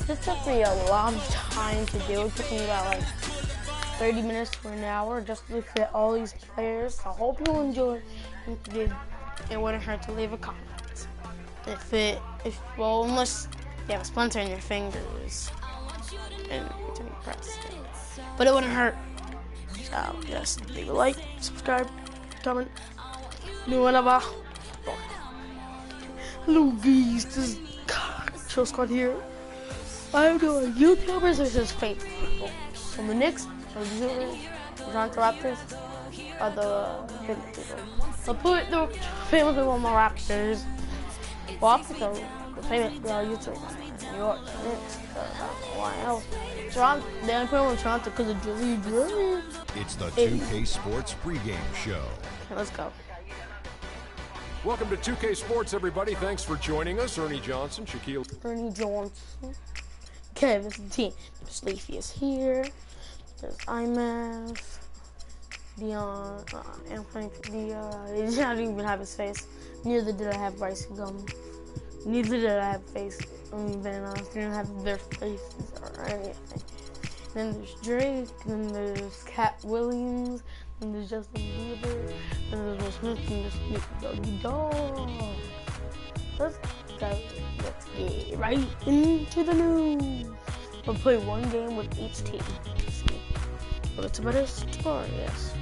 This took me a lot of time to do. It took me about like 30 minutes to an hour just to fit all these players. I hope you enjoyed. If you did, it wouldn't hurt to leave a comment. Well, unless you have a splinter in your fingers and to be pressed. But it wouldn't hurt. So just leave a like, subscribe, comment, do whatever. Hello guys, this is Show Squad here. I'm doing YouTubers versus fake people. So the Knicks are YouTubers, the Toronto Raptors are the famous people. So put the famous people on the Raptors. Well, I'll put the famous YouTubers. New York Knicks, I don't know why else. Toronto, they only put them in Toronto because of Drizzy. It's the 2K Sports pregame show. Okay, let's go. Welcome to 2K Sports, everybody. Thanks for joining us. Ernie Johnson, Shaquille. Ernie Johnson. Okay, this is the team. There's Leafy is here. There's IMAF. Dion. Anthony. He didn't even have his face. Neither did I have Bryce Gum. Neither did I have face. Van Us didn't have their faces or anything. Then there's Drake. Then there's Cat Williams. And there's Justin Bieber, and there's Smith, and there's Snoop Doggy Dogg. Let's get right into the news. We'll play one game with each team. Let's see. Well, it's a better story, yes.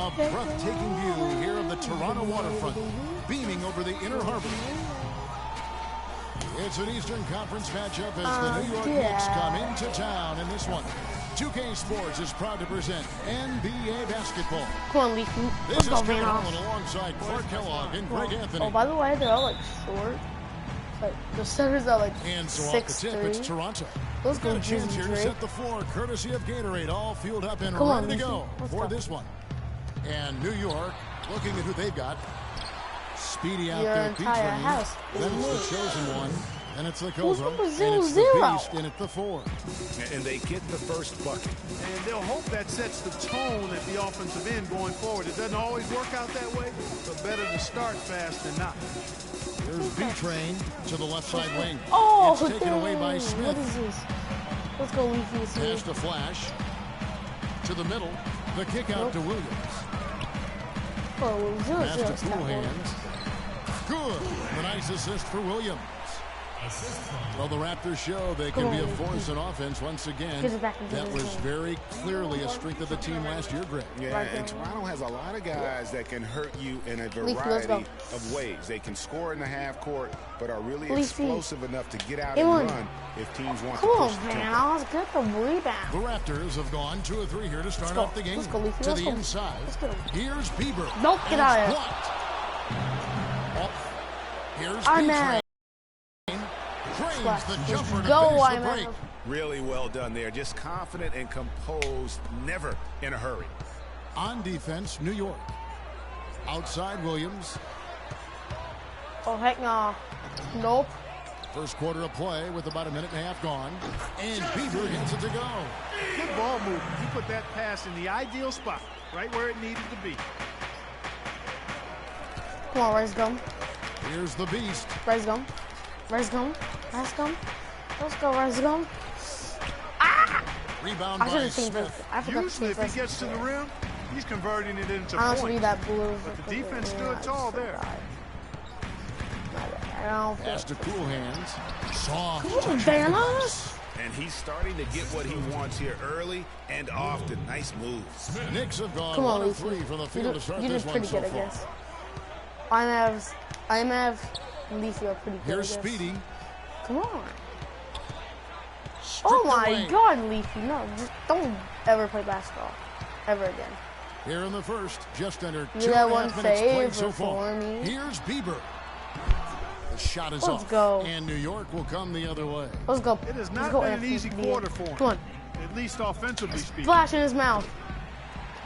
A breathtaking view here of the Toronto waterfront, beaming over the inner harbor. It's an Eastern Conference matchup as the New York Knicks come into town in this one. 2K Sports is proud to present NBA basketball. Come on, Leafy. This is Kevin Holland alongside Clark Kellogg and Greg Anthony. Oh, by the way, they're all like short. Like the centers are like and so off the tip, it's Toronto. Let's go, got a chance here to set the floor, courtesy of Gatorade, all fueled up and ready to go for this one. And New York, looking at who they've got. Speedy out there, B-Train. Then it's the chosen one. And it's the Cobra. And it's the Beast in at the 4. And they get the first bucket. And they'll hope that sets the tone at the offensive end going forward. It doesn't always work out that way, but better to start fast than not. There's B-Train to the left side wing. Oh, it's taken away by Smith. What is this? Let's go, Leafy. Pass to Flash. To the middle. The kick out to Williams. Oh, pass to Cool Hands. Good. A nice assist for Williams. Well, the Raptors show they can be a force in offense once again. That was very clearly a strength of the team last year, Greg. Yeah, and Toronto has a lot of guys that can hurt you in a variety of ways. They can score in the half court, but are really explosive enough to get out and run if teams want to push the tempo. Let's get the rebound. The Raptors have gone 2 of 3 here to start off the game. Let's go, Leafy. To the inside. Here's Bieber. Don't get out of there. Here's B-Train. The jumper to finish the break. Really well done there. Just confident and composed, never in a hurry. On defense, New York. Outside, Williams. Oh, heck no. Nope. First quarter of play with about a minute and a half gone. And Bieber gets it to go. Good ball movement. He put that pass in the ideal spot, right where it needed to be. Come on, Rice Gum. Here's the Beast. Rice Gum. Rice Gum. Rice Gum. Let's go, Rice Gum. Ah! Rebound by Smith. Usually if he gets to the rim, he's converting it into points. That blue. But the defense stood tall there. Pass to Cool Hands. Soft. And he's starting to get what he wants here early and often. Nice moves. Knicks have gone 1 of 3 from the field to start this one so far. IMAV and Leafy are pretty good. Here's Speedy. Come on. Oh my God, Leafy. No, just don't ever play basketball. Ever again. Here in the first, just under 2.5 minutes played so far. Here's Bieber. The shot is off. Go. And New York will come the other way. Let's go. It has not been an easy quarter for him. Come on. At least offensively speaking. Splash in his mouth.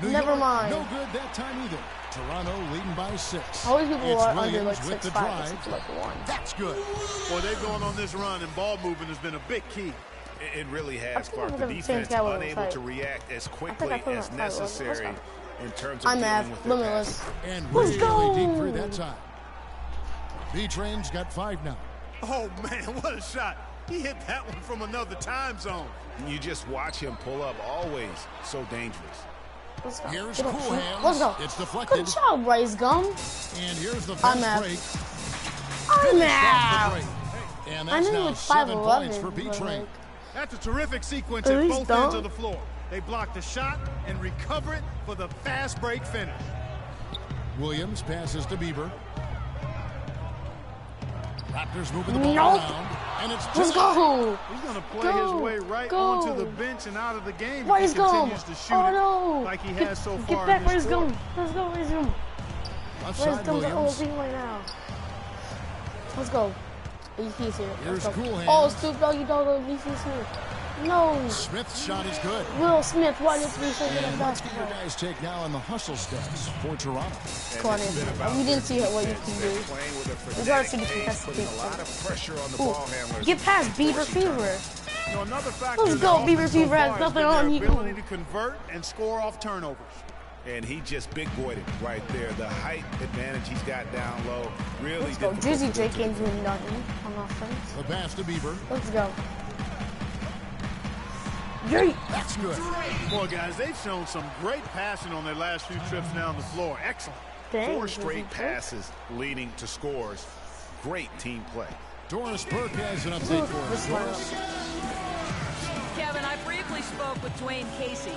Never mind. No good that time either. Toronto leading by 6. All these people are under like with 6'5", like 1. That's good. Boy, they've gone on this run, and ball movement has been a big key. It really has, Clark. The defense unable to react as quickly as necessary in terms of dealing with their limitless. And really deep through that time. B-Train's got 5 now. Oh, man, what a shot. He hit that one from another time zone. You just watch him pull up, always so dangerous. Let's go. Here's Cool Hands. Let's go. It's deflected. Good job, Rice Gum. And here's the fast break. I'm out. And that's now 7 points for B-Train. That's a terrific sequence at both ends of the floor. They block the shot and recover it for the fast break finish. Williams passes to Bieber. Raptors moving the ball around. And it's Let's go. He's going to play his way right onto the bench and out of the game if Rice he Gum. continues to shoot Oh, no. like he has so Get far back, in this Rice sport. Gum. Let's go, Rice Gum. left Rice side Gum's Williams. OP right now. Let's go. He's here. Here's Cool Hands. Oh, Snoop Doggy Dogg, BC Smith. No. Smith's shot is good. Will Smith, why didn't we say And that? let's get your guys' take now on the hustle stats for Toronto. Come on in. We didn't see what you can do. We gotta see the contested Putting a lot of pressure on the Ooh. ball handlers. Get past Bieber Fever. You know, another factor Let's in go, their Bieber offense so Fever has far nothing been on their you. ability to convert and score off turnovers. And he just big boyed it right there. The height advantage he's got down low. Really Let's go. difficult Drizzy to J get can't do nothing on offense. The pass to Bieber. Let's go. Great. That's good. Boy, guys, they've shown some great passing on their last few trips down the floor. Excellent. Dang, 4 Drizzy straight J. passes leading to scores. Great team play. Doris Burke has an update for us. This one. Doris? Kevin, I briefly spoke with Dwayne Casey.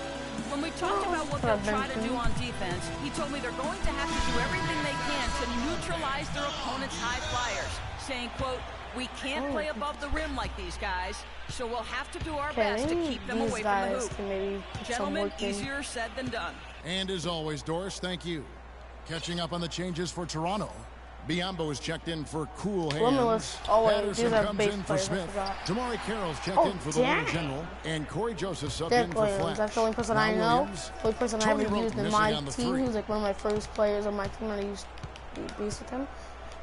When we talked about what they'll try to do on defense, he told me they're going to have to do everything they can to neutralize their opponent's high flyers, saying, quote, "We can't play above the rim like these guys, so we'll have to do our best to keep them away from the hoop." Gentlemen, easier said than done. And as always, Doris, thank you. Catching up on the changes for Toronto. Biombo is checked in for Cool Hands. Limitless. Oh, wait, Patterson these are comes base in for players, I Smith. forgot. Tamari Carroll's checked Oh, in for the Little dang. General. And Corey Joseph subbed Derek in for Williams, Flash. that's the only person Now I know. Williams. The only person I Tony ever Roten used in missing my on the team. three. He was like one of my first players on my team when I used to be beast with him.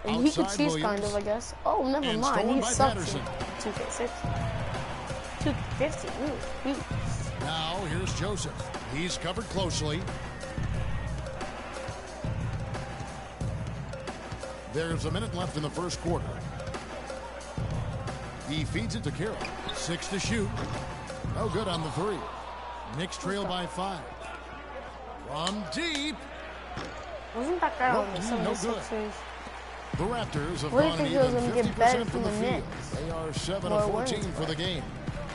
And he could Outside cheese Williams. kind of, I guess. Oh, never And mind. stolen He by sucks. Patterson. 2K6. 250. Ooh, ooh. Now here's Joseph. He's covered closely. There's a minute left in the first quarter. He feeds it to Carroll. 6 to shoot. No good on the 3. Knicks trail by 5. From deep. Wasn't that guy on the No good. 76ers? The Raptors have What do you gone think an he was even gonna get better 50% from from the the field. Knicks? They are 7 More of 14 wins. for the game.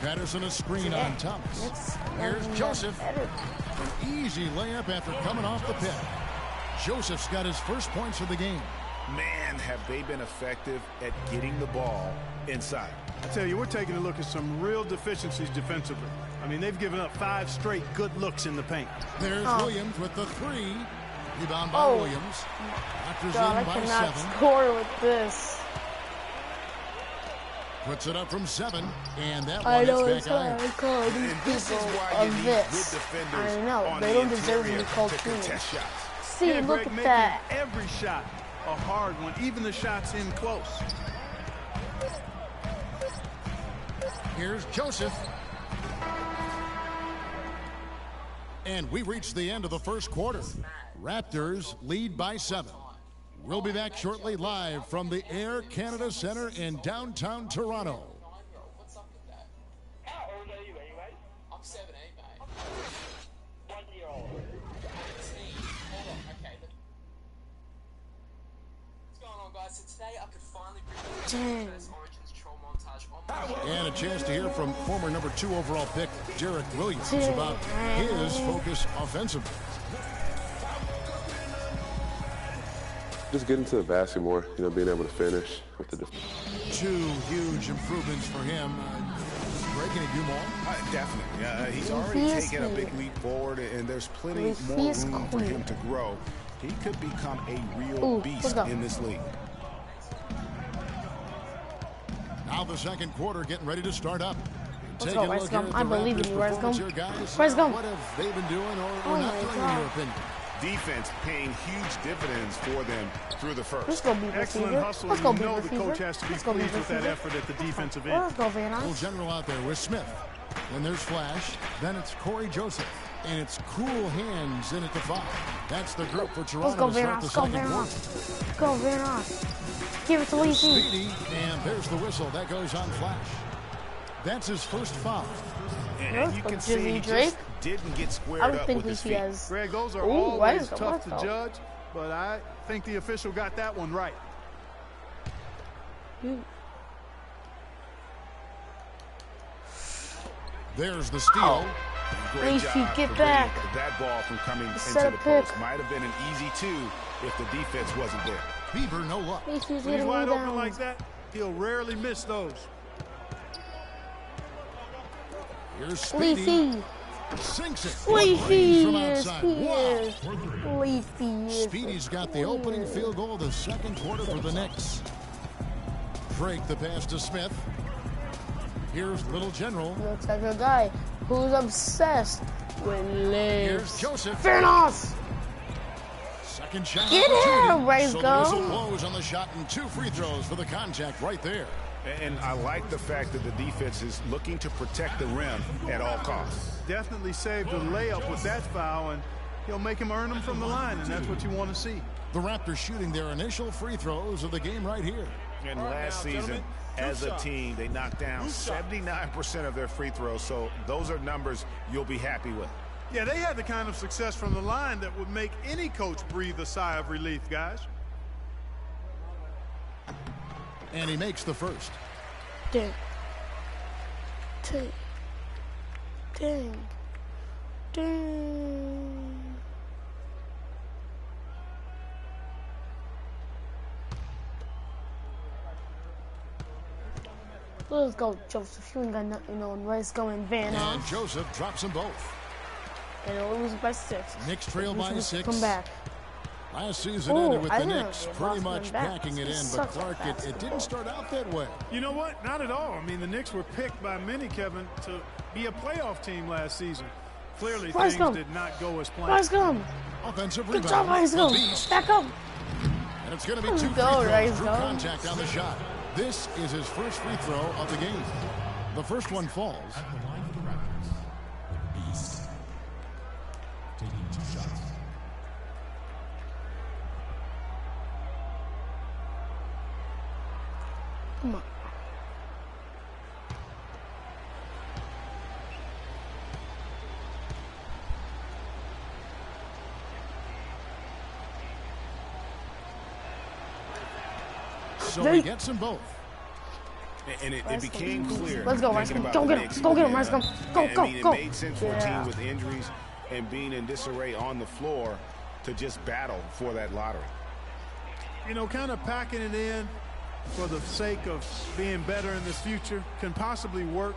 Patterson a screen Yeah. on Thomas. Knicks Here's never Joseph. better. An easy layup after coming off the pin. Joseph's got his first points of the game. Man, have they been effective at getting the ball inside. I tell you, we're taking a look at some real deficiencies defensively. I mean, they've given up 5 straight good looks in the paint. There's Williams with the 3. Rebound by Oh. Williams. Raptors God, I in by cannot 7. score with this. Puts it up from 7. And that I one know is it's back hard out. to call these And this is people why you of need good this. defenders I know, on they the don't deserve to be interior called to queens. contest shots. See, Yeah, look Greg, at making that. every shot a hard one, even the shots in close. Here's Joseph. And we reached the end of the first quarter. Raptors lead by 7. We'll be back shortly live from the Air Canada Centre in downtown Toronto. What's up with that? How old are you anyway? I'm 17, mate. 1 year old. 18. Hold on, okay. What's going on, guys? So today I could finally bring you the first Origins troll montage on my And a chance to hear from former number 2 overall pick Derek Williams about his focus offensively. Just getting to the basket more, being able to finish with the 2 huge improvements for him. Greg, can he do more? Definitely. He's already taken a big leap forward, and there's plenty more room for him to grow. He could become a real beast in this league. Now the second quarter getting ready to start up. Let's Take go, a Rice look Gum. here at I the believe in Raptors' you, Rice performance Gum. here, guys. Rice Gum. What have they been doing or Oh not my doing, in God. your opinion? defense paying huge dividends for them through the first. Let's go be Excellent hustle. Let's go you be know the coach has to be pleased with that effort at the defensive end. Let's go, Van Nuys. Little general out there with Smith. Then there's Flash. Then it's Corey Joseph. And it's cool hands in at the 5. That's the group for Toronto to start the second quarter. Let's go, Van Nuys. Give it to Lee Speedy, and there's the whistle. That goes on Flash. That's his first foul. And you can see he just didn't get squared up with his feet. Greg, those are always tough to judge, but I think the official got that one right. There's the steal. Great job get back. That ball from coming into the post might have been an easy 2 if the defense wasn't there. Bieber, no luck. When he's wide open like that, he'll rarely miss those. Here's Speedy. Sinks it. Leafy From is outside. here. Wow. Leafy is Speedy's got the opening field goal of the second quarter for the Knicks. Break the pass to Smith. Here's Little General. Looks like a guy who's obsessed with legs. Here's Joseph. Fair enough. Second shot. Get him, Ray, so go. the whistle blows on the shot and 2 free throws for the contact right there. And I like the fact that the defense is looking to protect the rim at all costs. Definitely saved a layup with that foul, and he'll make him earn them from the line, and that's what you want to see. The Raptors shooting their initial free throws of the game right here. And last season, as a team, they knocked down 79% of their free throws, so those are numbers you'll be happy with. Yeah, they had the kind of success from the line that would make any coach breathe a sigh of relief, guys. And he makes the first. Dang. Dang. Let's go, Joseph. You ain't got nothing on. Let's go in Van Nuys. And Joseph drops them both. And it'll lose by 6. Knicks trail by 6. Come back. Last season ended with the Knicks pretty much packing it in, but Clark, it didn't start out that way. You know what? Not at all. I mean, the Knicks were picked by many, Kevin, to be a playoff team last season. Clearly, things did not go as planned. Rice Gum. Offensive Good rebound. job, Rice Gum. Back up. And it's going to be 2 free throws through contact on the shot. This is his first free throw of the game. The first one falls. At the line for the Raptors, Beast. Taking 2 shots. Come on. So he gets them both. And it became clear. Let's go, Rice. Go get him. Go get him, Rice. Go, I mean, it made sense for a team with injuries and being in disarray on the floor to just battle for that lottery. You know, kind of packing it in for the sake of being better in the future can possibly work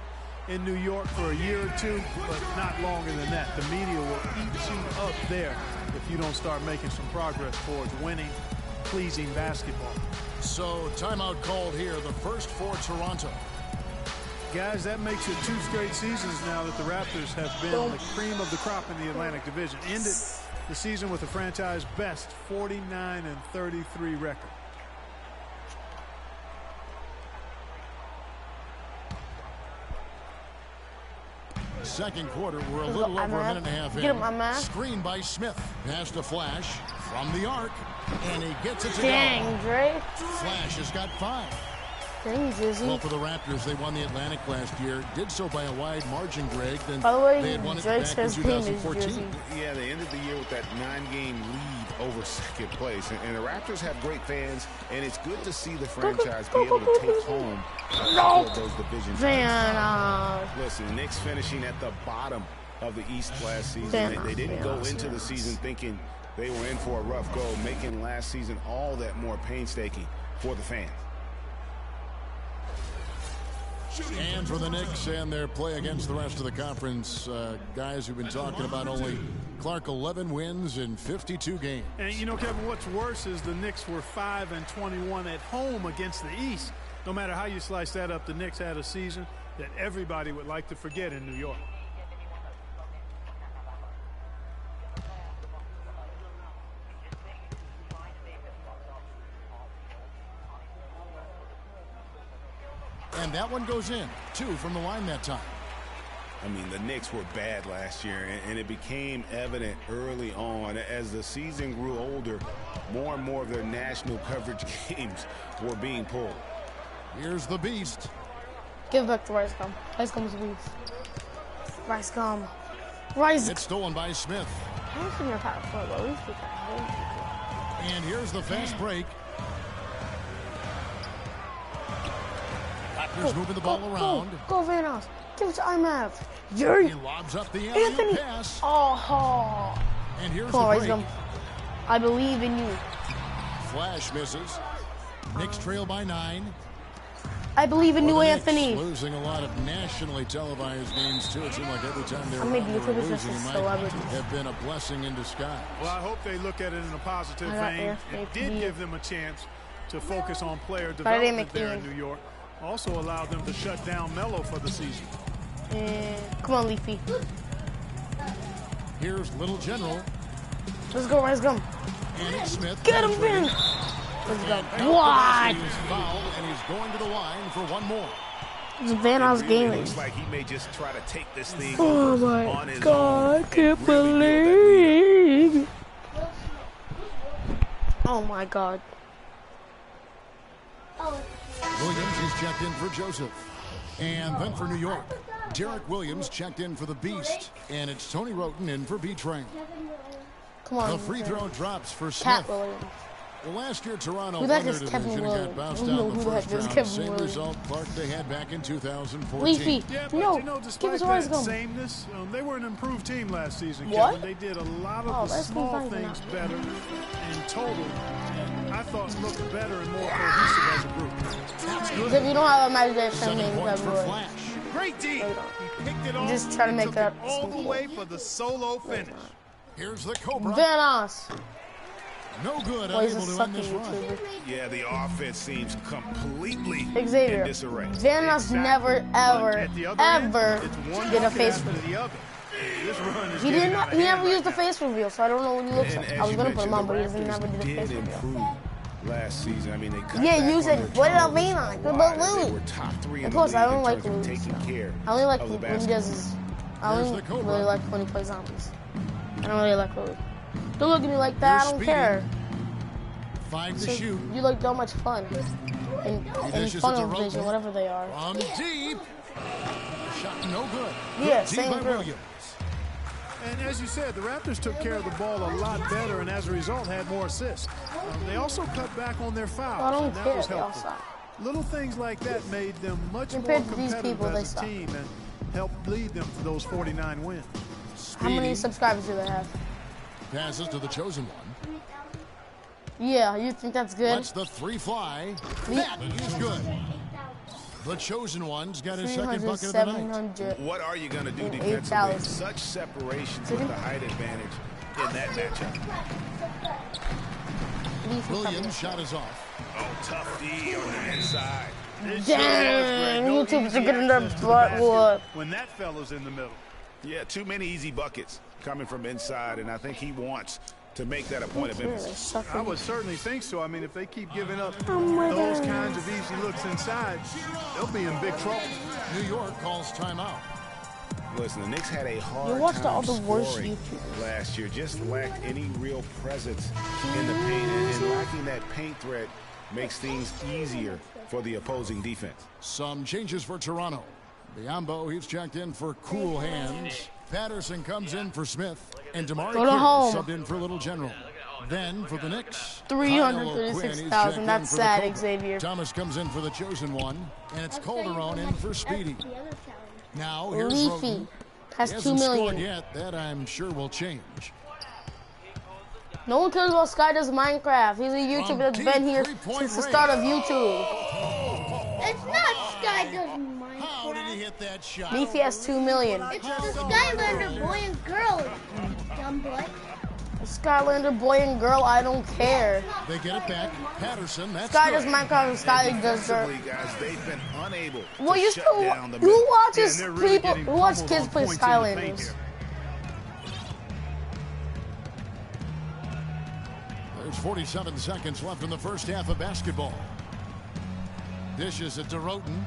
in New York for a year or 2, but not longer than that. The media will eat you up there if you don't start making some progress towards winning, pleasing basketball. So timeout called here, the first for Toronto. Guys, that makes it 2 straight seasons now that the Raptors have been the cream of the crop in the Atlantic Division. Ended the season with a franchise best 49-33 record. Second quarter, we're a little over a minute and a half in. Get him, my man. Screen by Smith. Pass to Flash from the arc, and he gets it to Dang, go. Dre. Flash has got 5. Dang, Jizzy. Well, for the Raptors, they won the Atlantic last year. Did so by a wide margin, Greg. Then by the way, they had won it Drake's back in first team is 2014. Jizzy. Yeah, they ended the year with that 9-game lead over second place. And the Raptors have great fans, and it's good to see the franchise be able to take home those division titles. Listen, Knicks finishing at the bottom of the East last season. They didn't go into the season thinking they were in for a rough go, making last season all that more painstaking for the fans. And for the Knicks and their play against the rest of the conference, guys who've been talking about only Clark 11 wins in 52 games. And you know, Kevin, what's worse is the Knicks were 5-21 at home against the East. No matter how you slice that up, the Knicks had a season that everybody would like to forget in New York. that one goes in. 2 from the line that time. I mean, the Knicks were bad last year, and it became evident early on. As the season grew older, more and more of their national coverage games were being pulled. Here's the Beast. Give it back to Rice Gum. Rice Gum's the Beast. Rice Gum. Rice. It's stolen by Smith. And here's the fast break. Raptors moving the ball around. Go Van House. Give it to IMAV. He lobs up the Anthony. pass. Oh. And here's Come on, the Rice break. Gum. I believe in you. Flash misses. Knicks trail by 9. I believe in you, The Knicks Anthony. losing a lot of nationally televised games too. It seemed like every time they were Maybe losing, YouTubers just it might celebrities. have been a blessing in disguise. Well, I hope they look at it in a positive vein. It did give them a chance to focus on player development there in New York. Also allowed them to shut down Melo for the season. Come on, Leafy. Here's Little General. Let's go, Rice Gum. And it's Smith. Get him, Vin. Let's go. What? He's fouled, and he's going to the line for one more. It's Van House Gaming. Looks like he may just try to take this thing Oh over my on his God, own I can't really believe. Oh my God. Williams is checked in for Joseph. And then for New York, Derek Williams checked in for the Beast. And it's Tony Roten in for B-Train. Come on. The free throw drops for Cat Smith. Williams. Well, last year Toronto Who won the their heck is division Kevin and got Williams? bounced I don't out know in the who the heck first is round. Kevin Same Williams. result, Clark, they had back in 2014. Leafy. Yeah, but No. you know, Give despite us a Rice that Gum. sameness, they were an improved team last season, What? Kevin. They did a lot Oh, of the that's small not even things out. better in total. And I thought looked better and more cohesive as a group. That's good. If you don't have a imagination, 7 maybe points for February. Flash. Great D. He picked it off. Just try to and make took that it all the way for the solo finish. Here's the Cobra. Van House. No good, Boy, he's a unable to end sucky this run. YouTuber. Yeah, the offense seems completely Xavier. in disarray. Van House never, ever, ever did a face reveal. He did not. He never used the face reveal, so I don't know what he looks And like. as I was you gonna put him on, mentioned, but he never did a face did reveal. improve last season. I mean, they cut Yeah, back use on it. their What did I turnovers mean? a Like, lot about as they Lou. were top 3 in Of the course, I league don't in like terms of Lou. taking care I only like of the when he basketball. does his. I Here's only the Cobra. really like when he plays zombies. I don't really like Lou. Don't look at me like that. I Here's don't Speedy. care. 5 to So shoot. you like so much fun. And dishes funnel it to vision, Roten. whatever they are. From deep. Shot no good. Yeah, Good D same by group. Williams. And as you said, the Raptors took care of the ball a lot better and as a result had more assists. They also cut back on their fouls. I don't and that care. was They all helpful. suck. Little things like that made them much Compared more to these competitive people, they as a suck. team and helped lead them to those 49 wins. How many Speedy subscribers do they have? passes to the chosen one. Yeah, you think that's good? Lets the 3 fly. That is good. The chosen one's got his second 300, bucket of the night. 700. What are you going to do And defensively? 8,000. Such separation with the height advantage in that matchup. Williams' shot is off. Oh, tough D on the inside. Dang, No YouTubers easy are getting their access to the butt basket whooped. when that fella's in the middle. Yeah, too many easy buckets coming from inside, and I think he wants to make that a point of emphasis. I would certainly think so. I mean, if they keep giving up Oh my those God. kinds of easy looks inside, they'll be in big trouble. New York calls timeout. Listen, the Knicks had a hard watched time all the worst scoring YouTubers. last year. Just lacked any real presence in the paint, and lacking that paint threat makes things easier for the opposing defense. Some changes for Toronto. Biombo, he's checked in for cool hands. Patterson comes in for Smith. And Damari Go to Carroll home. subbed in for Little General. Then for the Knicks, 336,000. Kyle O'Quinn, he's That's checked in sad, for the Cobra. Xavier. Thomas comes in for the chosen one. And it's Calderon in for Speedy. Now here's Leafy Roten. has He 2 hasn't scored million. yet. That I'm sure will change. No one cares about Sky Does Minecraft. He's a YouTuber that's been here three-point since the range. start of YouTube. It's not Sky Does How did he Minecraft. hit that shot? Leafy has 2 million. It's the Skylander boy and girl, dumb boy. Skylander boy and girl, I don't care. They get it back. Patterson, that's Sky good. Does Minecraft and Sky Does Dirt. Defensively, guys, they've been unable Well, to you shut still down the who middle. watches Yeah, and they're really people getting who watch pummeled kids on play points in the paint Skylanders? here. There's 47 seconds left in the first half of basketball. Dishes it to Roten.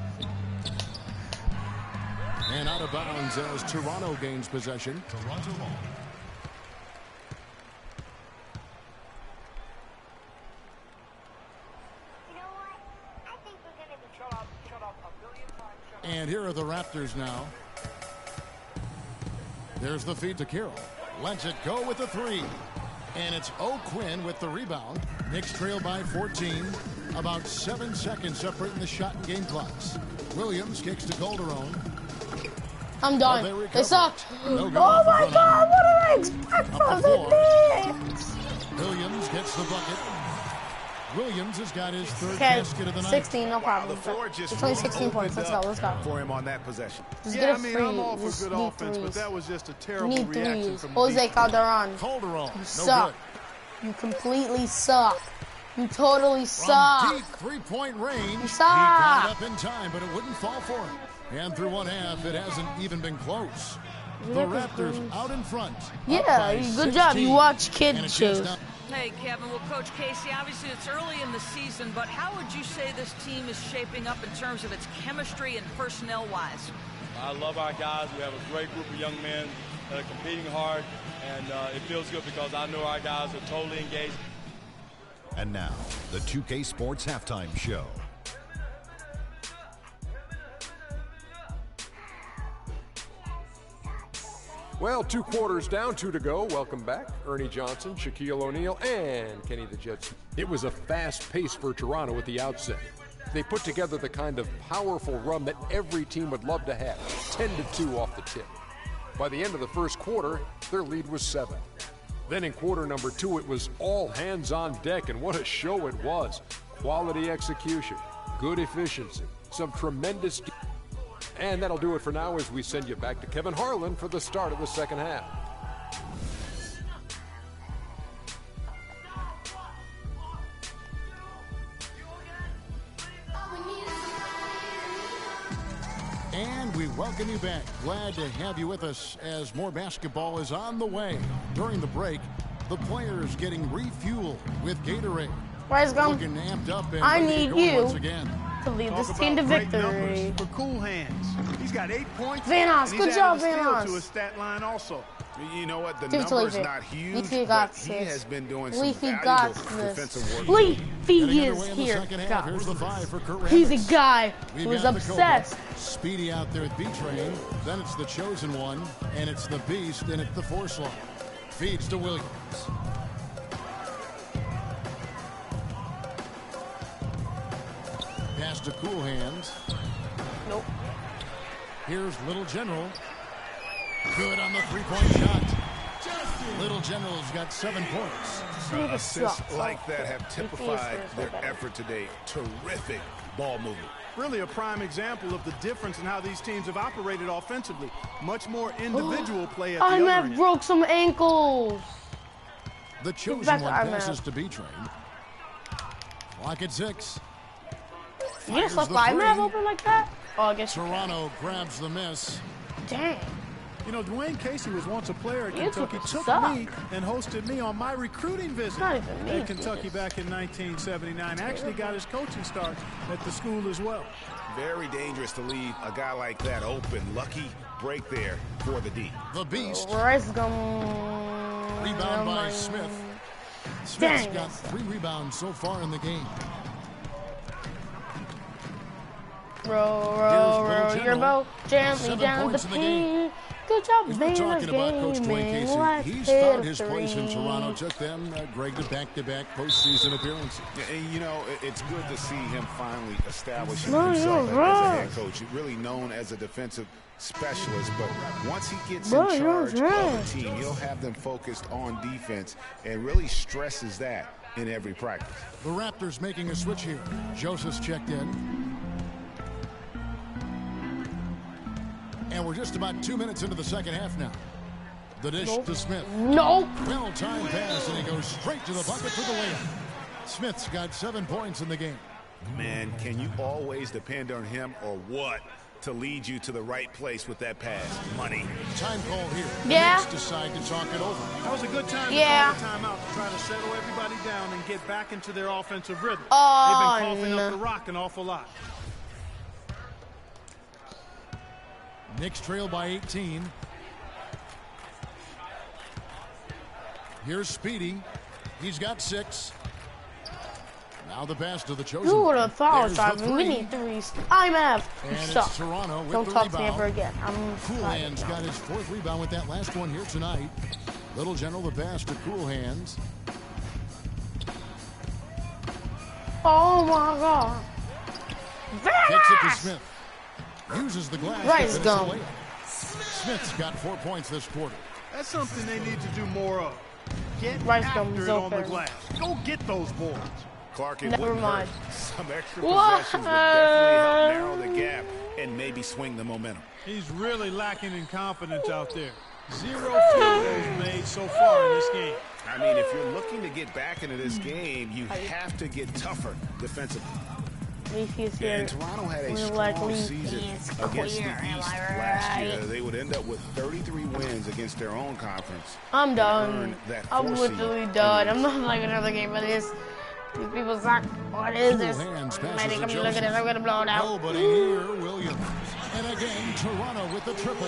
And out of bounds as Toronto gains possession. Toronto ball. And here are the Raptors now. There's the feed to Carroll. Lets it go with the three. And it's O'Quinn with the rebound. Knicks trail by 14. About 7 seconds separating the shot and game clocks. Williams kicks to Calderon. I'm done. They sucked. No oh my God, what did I expect from the Knicks? Williams gets the bucket. Williams has got his third Okay, basket of the night. 16, no problem. The floor just It's only 16 points. Let's go, let's go. For him on that possession. Just Yeah, get I a mean, free. I'm all for Just good need offense, but threes. that was just a You terrible need reaction threes. from the Jose defense. Calderon. Calderon, You no suck. good. You completely suck. You totally From suck. deep three-point range, You he got suck. up in time, but it wouldn't fall for him. And through one half, it hasn't even been close. The Raptors out in front. Yeah, good job. You watch kid shows. Hey, Kevin. Well, Coach Casey, obviously it's early in the season, but how would you say this team is shaping up in terms of its chemistry and personnel-wise? I love our guys. We have a great group of young men that are competing hard, and it feels good because I know our guys are totally engaged. And now, the 2K Sports Halftime Show. Well, 2 quarters down, 2 to go. Welcome back. Ernie Johnson, Shaquille O'Neal, and Kenny the Jet. It was a fast pace for Toronto at the outset. They put together the kind of powerful run that every team would love to have, 10-2 off the tip. By the end of the first quarter, their lead was 7. Then in quarter number 2, it was all hands on deck, and what a show it was. Quality execution, good efficiency, some tremendous... And that'll do it for now as we send you back to Kevin Harlan for the start of the second half. And we welcome you back. Glad to have you with us as more basketball is on the way. During the break, the players getting refueled with Gatorade. Where's Gum? Looking amped up and I ready to need go you once again. to lead this Talk team to about great victory. numbers for cool hands. He's got 8 points. Van Os, and good he's job, added a Van steal Os. to his stat line also. You know what? The Give it to number's Leafy. not huge, Leafy but got he this. has been doing some Leafy valuable got defensive this. work. Leafy Getting is underway in the here. second half. Here's the 5 for Kurt He's Rabbits. a guy We've who is got the obsessed. Cobra. Speedy out there at B-Train. Then it's the Chosen One, and it's the Beast, and it's the Forslaw. Feeds to Williams. Pass to Cool Hands. Nope. Here's Little General. Good on the three-point shot. Little General's got 7 points. Assists like that have typified their effort today. Terrific ball movement. Really a prime example of the difference in how these teams have operated offensively. Much more individual play at the other IMAF end. broke some ankles. The Chosen back to One IMAF. passes to B-Train. Clock at 6. You just Fires left the IMAF three. open like that? Oh, I guess. Toronto grabs the miss. Dang. You know, Dwayne Casey was once a player at You Kentucky, took suck. me and hosted me on my recruiting visit Not even me, at Kentucky back in 1979. Actually got his coaching start at the school as well. Very dangerous to leave a guy like that open. Lucky break there for the D. The Beast. Where's Gum? Rebound by Smith. Smith's got 3 rebounds so far in the game. Row your boat gently 7 down the points in the game. pain. Good job, As we're man. talking about Coach Dwayne Casey, he's found his place in Toronto. Took them, Greg, to back-to-back postseason appearances. And, you know, it's good to see him finally establishing No, himself you're as a right. head coach. Really known as a defensive specialist, but once he gets Bro, in you're charge of right. the team, he'll have them focused on defense and really stresses that in every practice. The Raptors making a switch here. Joseph's checked in. And we're just about 2 minutes into the second half now. The dish to Smith. Nope. Well-timed pass, and he goes straight to the bucket for the layup. Smith's got 7 points in the game. Man, can you always depend on him or what to lead you to the right place with that pass? Money. Time call here. Yeah. The Knicks decide to talk it over. That was a good time Yeah. to call the timeout to try to settle everybody down and get back into their offensive rhythm. Oh, They've been coughing no. up the rock an awful lot. Knicks trail by 18. Here's Speedy. He's got 6. Now the pass to the chosen. Who would have thought driving? We need threes. I'm F. And Suck. it's Toronto with Don't the talk rebound. to me ever again. I'm Cool Hands got his 4th rebound with that last one here tonight. Little General the pass to Cool Hands. Oh my God. Takes it to Smith. Uses the glass. Rice gone. Smith's got 4 points this quarter. That's something they need to do more of. Get Rice after gum it so on the fair. glass. Go get those boards. Clark, it Never wouldn't mind. hurt. Some extra possessions would definitely help narrow the gap and maybe swing the momentum. He's really lacking in confidence out there. 0 field goals made so far in this game. I mean, if you're looking to get back into this game, you have to get tougher defensively. And Toronto had a strong season against the East last year. They would end up with 33 wins against their own conference. I'm done. I'm seed. literally done. I'm not playing another game of this. These people suck. What is this? Hands Look passes to at Joseph. it. I'm gonna blow it out. Nobody here, Williams. And again, Toronto with the triple.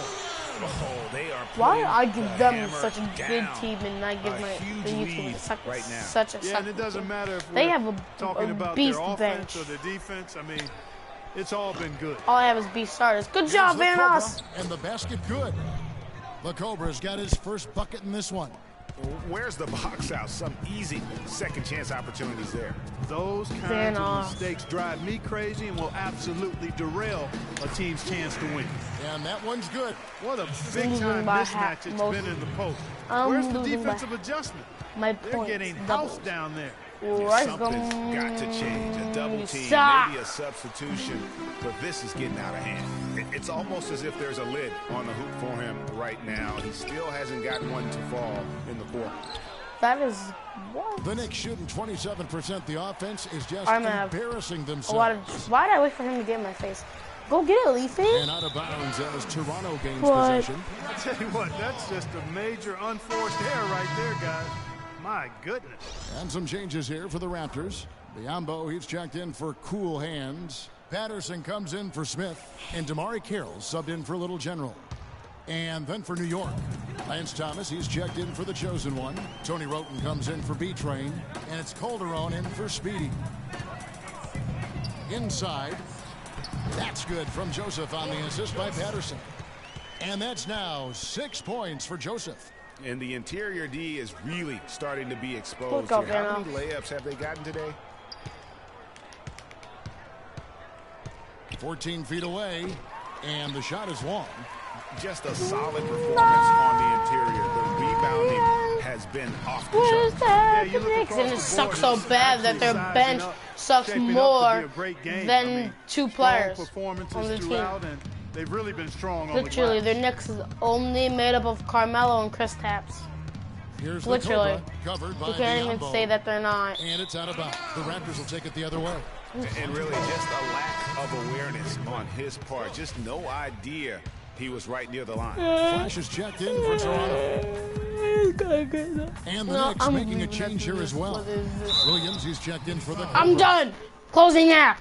Oh, they are Why I give them such a down. good team and I give my huge the lead YouTube right now. such a Yeah, and it doesn't matter if They we're have talking a about beast their offense bench. or their defense. I mean, it's all been good. All I have is beast starters. Good job, Here's Van the Os. Cobra, and the basket good. The Cobra's got his first bucket in this one. Where's the box out? Some easy second chance opportunities there. Those kinds of mistakes drive me crazy and will absolutely derail a team's chance to win. And that one's good. What a big-time mismatch it's been in the post. Where's the defensive adjustment? My They're getting housed down there. Something's got to change. A double team, maybe a substitution, but this is getting out of hand. It's almost as if there's a lid on the hoop for him right now. He still hasn't gotten one to fall in the quarter. That is what? The Knicks shooting 27%. The offense is just embarrassing themselves. Why did I wait for him to get in my face? Go get it, Leafy. And out of bounds as Toronto gains possession. I tell you what, that's just a major unforced error right there, guys. My goodness. And some changes here for the Raptors. Biombo, he's checked in for Cool Hands. Patterson comes in for Smith. And Damari Carroll subbed in for Little General. And then for New York, Lance Thomas, he's checked in for the chosen one. Tony Roten comes in for B-Train. And it's Calderon in for Speedy. Inside. That's good from Joseph on the assist by Patterson. And that's now 6 points for Joseph. And the interior D is really starting to be exposed here. How many layups have they gotten today? 14 feet away, and the shot is long. Just a solid performance on the interior. The rebounding has been off the charts. Yeah, and it sucks so bad that their bench sucks more than two players on the team. They've really been strong on Literally, the their Knicks is only made up of Carmelo and Chris Tapps. Here's Literally. Covered by You can't even Biombo. say that they're not. And it's out of bounds. The Raptors will take it the other way. And really just a lack of awareness on his part. Just no idea he was right near the line. Flash is checked in for Toronto. And the Knicks making a change here as well. Williams, he's checked in for the... I'm done. Closing out.